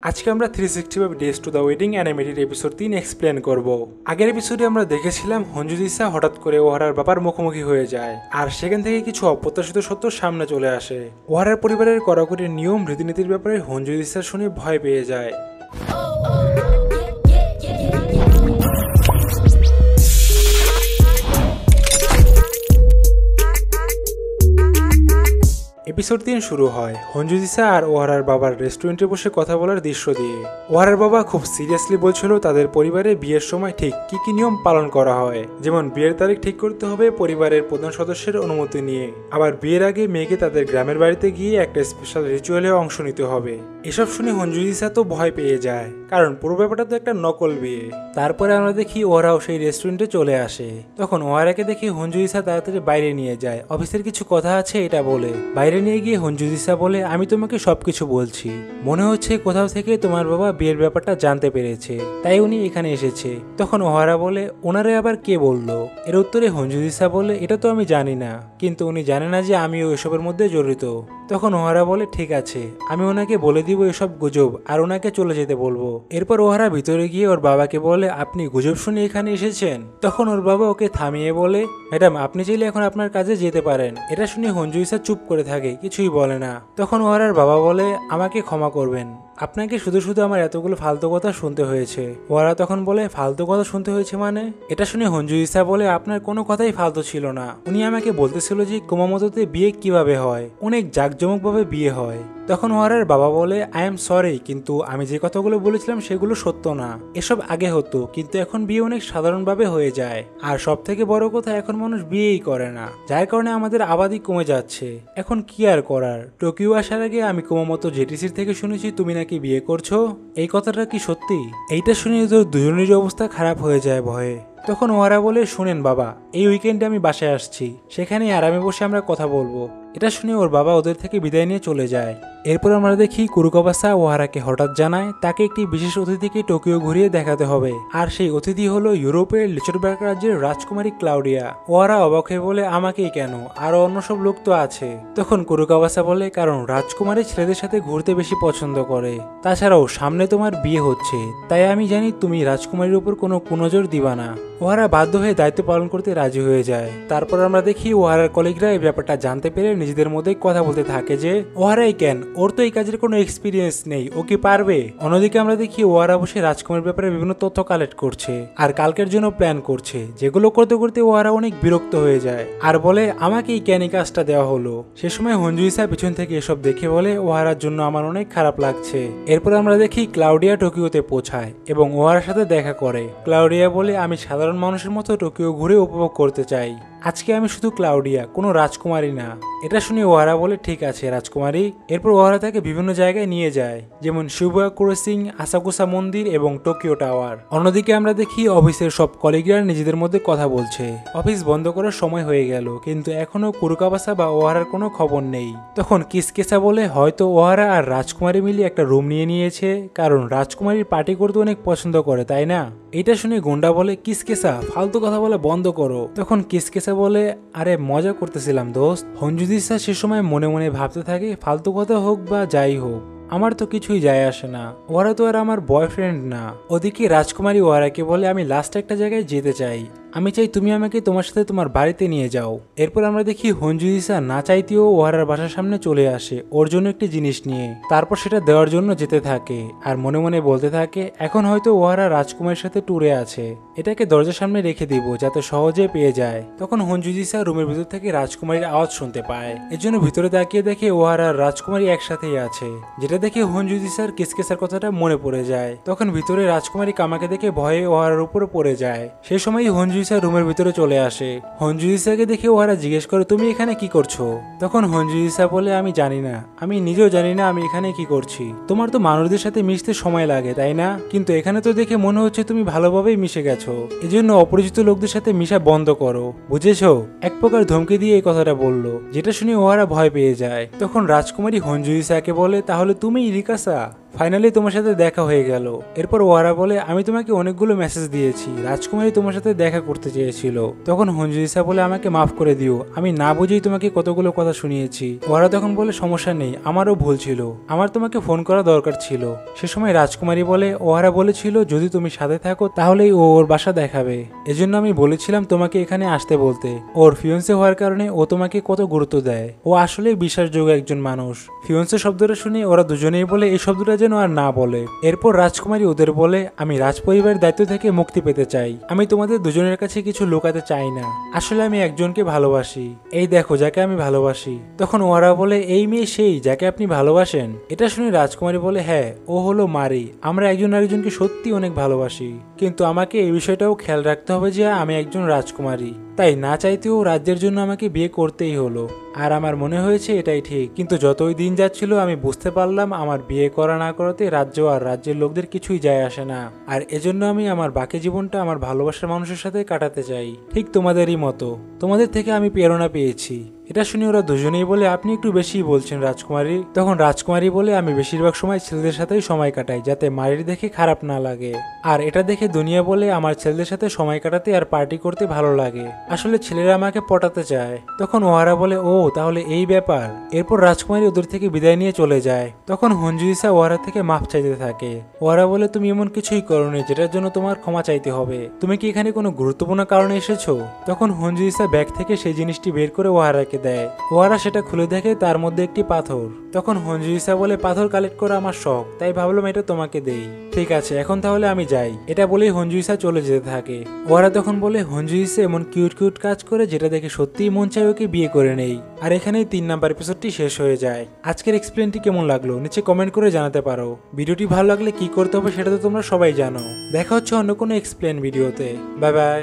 আজকে আমরা 365 days to the wedding animated episode 3 explain করব। আগের এপিসোডে আমরা দেখেছিলাম হঞ্জুদিসা হঠাৎ করে ওহারার বাবার মুখোমুখি হয়ে যায়, আর সেখান থেকে কিছু অপ্রত্যাশিত সত্য সামনে চলে আসে। ওহারার পরিবারের কড়াকড়ির নিয়ম রীতিনীতির ব্যাপারে হঞ্জুদিসা শুনে ভয় পেয়ে যায়। এপিসোড 3 শুরু হয় হঞ্জুদিসা আর ওহারার বাবার রেস্টুরেন্টে বসে কথা বলার দৃশ্য দিয়ে। ওহারার বাবা খুব সিরিয়াসলি বলছিল তাদের পরিবারে বিয়ের সময় ঠিক কি কি নিয়ম পালন করা হয়, যেমন বিয়ের তারিখ ঠিক করতে হবে পরিবারের প্রধান সদস্যের অনুমতি নিয়ে, আবার বিয়ের আগে মেয়েকে তাদের গ্রামের বাড়িতে গিয়ে একটা স্পেশাল রিচুয়ালে অংশ নিতে হবে। এসব শুনে হঞ্জুদিসা তো ভয় পেয়ে যায়, কারণ পুরো ব্যাপারটা তো একটা নকল বিয়ে। তারপরে আমরা দেখি ওহারাও সেই রেস্টুরেন্টে চলে আসে। তখন ওহারাকে দেখি হঞ্জুদিসা তাড়াতাড়ি বাইরে নিয়ে যায়, অফিসের কিছু কথা আছে এটা বলে। বাইরে নিয়ে গিয়ে হঞ্জুদিসা বলে, আমি তোমাকে সবকিছু বলছি, মনে হচ্ছে কোথাও থেকে তোমার বাবা বিয়ের ব্যাপারটা জানতে পেরেছে, তাই উনি এখানে এসেছে। তখন ওহারা বলে, ওনারে আবার কে বললো? এর উত্তরে হঞ্জুদিসা বলে, এটা তো আমি জানি না, কিন্তু উনি জানে না যে আমিও এসবের মধ্যে জড়িত। তখন ওহারা বলে, ঠিক আছে, আমি ওনাকে বলে দিব এসব গুজব, আর ওনাকে চলে যেতে বলবো। এরপর ওহারা ভিতরে গিয়ে ওর বাবাকে বলে, আপনি গুজব শুনে এখানে এসেছেন? তখন ওর বাবা ওকে থামিয়ে বলে, ম্যাডাম আপনি চাইলে এখন আপনার কাজে যেতে পারেন। এটা শুনে হঞ্জুদিসা চুপ করে থাকে, কিছুই বলে না। তখন ওহারার বাবা বলে, আমাকে ক্ষমা করবেন, আপনাকে শুধু শুধু আমার এতগুলো ফালতু কথা শুনতে হয়েছে। ওহারা তখন বলে, ফালতু কথা শুনতে হয়েছে মানে? এটা শুনে হঞ্জুদিসা বলে, আপনার কোনো কথাই ফালতু ছিল না। উনি আমাকে বলতেছিল যে কুমামোতোতে বিয়ে কিভাবে হয়, অনেক জাঁকজমকভাবে বিয়ে হয়। তখন ওহারার বাবা বলে, আই এম সরি, কিন্তু আমি যে কথাগুলো বলেছিলাম সেগুলো সত্য না। এসব আগে হতো, কিন্তু এখন বিয়ে অনেক সাধারণভাবে হয়ে যায়, আর সব থেকে বড় কথা এখন মানুষ বিয়েই করে না, যার কারণে আমাদের আবাদি কমে যাচ্ছে। এখন কি আর করার? টোকিও আসার আগে আমি কুমামোতো জেটিসির থেকে শুনেছি তুমি নাকি বিয়ে করছো। এই কথাটা কি সত্যি? এইটা শুনে তো দুজনেরই অবস্থা খারাপ হয়ে যায় ভয়ে। তখন ওহারা বলে, শুনেন বাবা, এই উইকেন্ডে আমি বাসায় আসছি, সেখানেই আরামে বসে আমরা কথা বলবো। এটা শুনে ওর বাবা ওদের থেকে বিদায় নিয়ে চলে যায়। এরপর আমরা দেখি কুরুকাবাসা ওহারাকে হঠাৎ জানায় তাকে একটি বিশেষ অতিথিকে টোকিও ঘুরিয়ে দেখাতে হবে, আর সেই অতিথি হলো ইউরোপের লিচেনবার্গ রাজ্যের রাজকুমারী ক্লাউডিয়া। ওহারা অবাক হয়ে বলে, আমাকেই কেন? আরো অন্য সব লোক তো আছে। তখন কুরুকাবাসা বলে, কারণ রাজকুমারী ছেলেদের সাথে ঘুরতে বেশি পছন্দ করে, তাছাড়াও সামনে তোমার বিয়ে হচ্ছে, তাই আমি জানি তুমি রাজকুমারীর উপর কোনো কুনজর দিবা না। ওহারা বাধ্য হয়ে দায়িত্ব পালন করতে রাজি হয়ে যায়। তারপর আমরা দেখি ওহারার কলিগরা এই ব্যাপারটা জানতে পেরে নিজেদের মধ্যে কথা বলতে থাকে যে ওহারাই কেন, ওর তো এই কাজের কোনো এক্সপিরিয়েন্স নেই, ও কি পারবে? অন্যদিকে আমরা দেখি ওহারা বসে রাজকুমারের ব্যাপারে বিভিন্ন তথ্য কালেক্ট করছে আর কালকের জন্য প্ল্যান করছে, যেগুলো করতে করতে ওহারা অনেক বিরক্ত হয়ে যায় আর বলে, আমাকে এই কেন কাজটা দেওয়া হলো? সে সময় হঞ্জুদিসা পিছন থেকে এসব দেখে বলে, ওহারার জন্য আমার অনেক খারাপ লাগছে। এরপর আমরা দেখি ক্লাউডিয়া টোকিওতে পৌঁছায় এবং ওহারার সাথে দেখা করে। ক্লাউডিয়া বলে, আমি সাধারণ মানুষের মতো টোকিও ঘুরে উপভোগ করতে চাই, আজকে আমি শুধু ক্লাউডিয়া, কোনো রাজকুমারী না। এটা শুনে ওহারা বলে, ঠিক আছে রাজকুমারী। এরপর ওহারা তাকে বিভিন্ন জায়গায় নিয়ে যায়, যেমন শিবুয়া ক্রসিং, আসাকুসা মন্দির এবং টোকিও টাওয়ার। অন্যদিকে আমরা দেখি অফিসের সব কলিগরা নিজেদের মধ্যে কথা বলছে। অফিস বন্ধ করার সময় হয়ে গেল, কিন্তু এখনো কুরুকাবাসা বা ওহারার কোনো খবর নেই। তখন কিসকেসা বলে, হয়তো ওহারা আর রাজকুমারী মিলিয়ে একটা রুম নিয়ে নিয়েছে, কারণ রাজকুমারীর পার্টি করতে অনেক পছন্দ করে, তাই না? এটা শুনে গুন্ডা বলে, কিসকেসা ফালতু কথা বলে বন্ধ করো। তখন কিসকেসা বলে, আরে মজা করতেছিলাম দোস্ত। হঞ্জুদিসা সে সময় মনে মনে ভাবতে থাকে, ফালতু কথা হোক বা যাই হোক, আমার তো কিছুই যায় আসে না, ওরা তো আর আমার বয়ফ্রেন্ড না। ওদিকে রাজকুমারী ওহারাকে বলে, আমি লাস্ট একটা জায়গায় যেতে চাই, আমি চাই তুমি আমাকে তোমার সাথে তোমার বাড়িতে নিয়ে যাও। এরপর আমরা দেখি হঞ্জুদিসা না চাইতেও ওহারার বাসার সামনে চলে আসে ওর জন্য একটি জিনিস নিয়ে, তারপর সেটা দেওয়ার জন্য যেতে থাকে আর মনে মনে বলতে থাকে, এখন হয়তো ওহারা রাজকুমারের সাথে ট্যুরে আছে, এটাকে দরজার সামনে রেখে দিব যাতে সহজে পেয়ে যায়। তখন হঞ্জুদিসা রুমের ভিতর থেকে রাজকুমারীর আওয়াজ শুনতে পায়, এর জন্য ভিতরে তাকিয়ে দেখে ওহারা আর রাজকুমারী একসাথেই আছে, যেটা দেখে হঞ্জুদিসার কিসকেসার কথাটা মনে পড়ে যায়। তখন ভিতরে রাজকুমারী কামাকে দেখে ভয়ে ওহারার উপরে পড়ে যায়। সেই সময় হঞ্জুদিসা রুমের ভিতরে চলে আসে। হঞ্জুদিসাকে দেখে ওহারা জিজ্ঞেস করে, তুমি এখানে কি করছো? তখন হঞ্জুদিসা বলে, আমি জানি না, আমি নিজেও জানি না আমি এখানে কি করছি। তোমার তো মানুষদের সাথে মিশতে সময় লাগে তাই না? কিন্তু এখানে তো দেখে মনে হচ্ছে তুমি ভালোভাবেই মিশে গেছো, এজন্য অপরিচিত লোকদের সাথে মিশা বন্ধ করো, বুঝেছো? এক প্রকার ধমকি দিয়ে এই কথাটা বললো, যেটা শুনে ওহারা ভয় পেয়ে যায়। তখন রাজকুমারী হঞ্জুদিসাকে বলে, তাহলে তুমি রিকাসা? ফাইনালি তোমার সাথে দেখা হয়ে গেল। এরপর ওহারা বলে আমি তোমাকে অনেকগুলো মেসেজ দিয়েছি, রাজকুমারী তোমার সাথে দেখা করতে চেয়েছিল। তখন হঞ্জুদিসা বলে আমাকে মাফ করে দিও, আমি না বুঝেই তোমাকে কতগুলো কথা শুনিয়েছি। ওহারা তখন বলে সমস্যা নেই, আমারও ভুল ছিল, আমার তোমাকে ফোন করা দরকার ছিল। সে সময় রাজকুমারী বলে ওহারা বলেছিল যদি তুমি সাথে থাকো তাহলেই ও ওর বাসা দেখাবে, এজন্য আমি বলেছিলাম তোমাকে এখানে আসতে বলতে। ওর ফিয়ন্সে হওয়ার কারণে ও তোমাকে কত গুরুত্ব দেয়, ও আসলে বিশ্বাসযোগ্য একজন মানুষ। ফিয়ন্সে শব্দটা শুনে ওরা দুজনেই বলে এই শব্দটা যেন আর না বলে। এরপর রাজকুমারী ওদের বলে আমি রাজপরিবারের দায়িত্ব থেকে মুক্তি পেতে চাই, আমি তোমাদের দুজনের কাছে কিছু লুকাতে চাই না, আসলে আমি একজনকে ভালোবাসি, এই দেখো যাকে আমি ভালোবাসি। তখন ওরা বলে এই মেয়ে সেই যাকে আপনি ভালোবাসেন? এটা শুনে রাজকুমারী বলে হ্যাঁ, ও হলো মারি, আমরা একজন আরেকজনকে সত্যি অনেক ভালোবাসি, কিন্তু আমাকে এই বিষয়টাও খেয়াল রাখতে হবে যে আমি একজন রাজকুমারী, তাই না চাইতেও রাজ্যের জন্য আমাকে বিয়ে করতেই হলো। আর আমার মনে হয়েছে এটাই ঠিক, কিন্তু যতই দিন যাচ্ছিল আমি বুঝতে পারলাম আমার বিয়ে করা না করাতে রাজ্য আর রাজ্যের লোকদের কিছুই যায় আসে না, আর এজন্য আমি আমার বাকি জীবনটা আমার ভালোবাসার মানুষের সাথে কাটাতে চাই, ঠিক তোমাদেরই মতো। তোমাদের থেকে আমি প্রেরণা পেয়েছি। এটা শুনে ওরা দুজনেই বলে আপনি একটু বেশি বলছেন রাজকুমারী। তখন রাজকুমারী বলে আমি বেশিরভাগ সময় ছেলেদের সাথেই সময় কাটাই যাতে মারির দেখে খারাপ না লাগে, আর এটা দেখে দুনিয়া বলে আমার ছেলেদের সাথে সময় কাটাতে আর পার্টি করতে ভালো লাগে, আসলে ছেলেরা আমাকে পটাতে চায়। তখন ওহারা বলে ও তাহলে এই ব্যাপার। এরপর রাজকুমারী ওদের থেকে বিদায় নিয়ে চলে যায়। তখন হঞ্জুদিসা ওহারা থেকে মাফ চাইতে থাকে। ওহারা বলে তুমি এমন কিছুই করোনি যেটার জন্য তোমার ক্ষমা চাইতে হবে, তুমি কি এখানে কোনো গুরুত্বপূর্ণ কারণে এসেছো? তখন হঞ্জুদিসা ব্যাগ থেকে সেই জিনিসটি বের করে ওহারাকে দেয়। ওহারা সেটা খুলে দেখে তার মধ্যে একটি পাথর। তখন হঞ্জুদিসা বলে পাথর কালেক্ট করা আমার শখ, তাই ভাবলাম এটা তোমাকে দেই। ঠিক আছে এখন তাহলে আমি যাই, এটা বলেই হঞ্জুদিসা চলে যেতে থাকে। ওহারা তখন বলে হঞ্জুদিসা এমন কিউট কিউট কাজ করে যেটা দেখে সত্যিই মন চায় ওকে বিয়ে করে নেই। আর এখানেই 3 নাম্বার এপিসোডটি শেষ হয়ে যায়। আজকের এক্সপ্লেনটি কেমন লাগলো নিচে কমেন্ট করে জানাতে পারো। ভিডিওটি ভালো লাগলে কি করতে হবে সেটা তো তোমরা সবাই জানো। দেখা হচ্ছে অন্য কোনো এক্সপ্লেন ভিডিওতে। Bye bye.